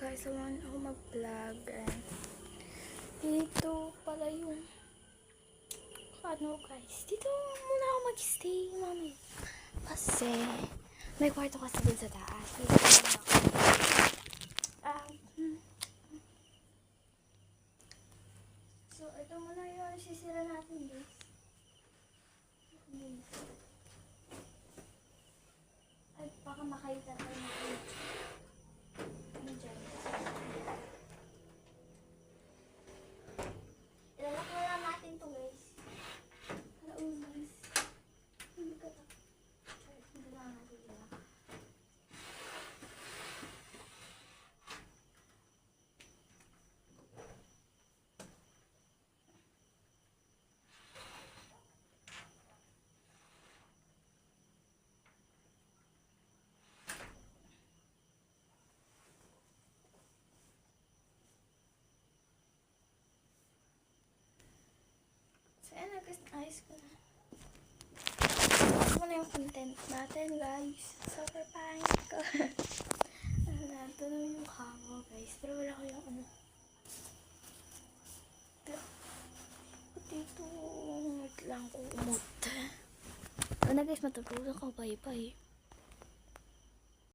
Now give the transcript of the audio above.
guys, samahan ako mag-vlog. Dito pala yung guys, dito muna ako mag-stay mami. Kasi may kwarto kasi din sa taas. Dito muna ako. So ito muna yung sisira natin guys. Ay, baka makita tayo natin. Ilalak na lang natin to guys. Guys. Hindi ka to. Hindi na natin ilalak. So yan na guys, ayos ko na. Ito na yung content natin guys. Super pangit ko. Ito na yung kamo guys. Pero wala ko yung ano. Dito. Wait lang ko umot. Ano guys, matutulog ako. Bye bye.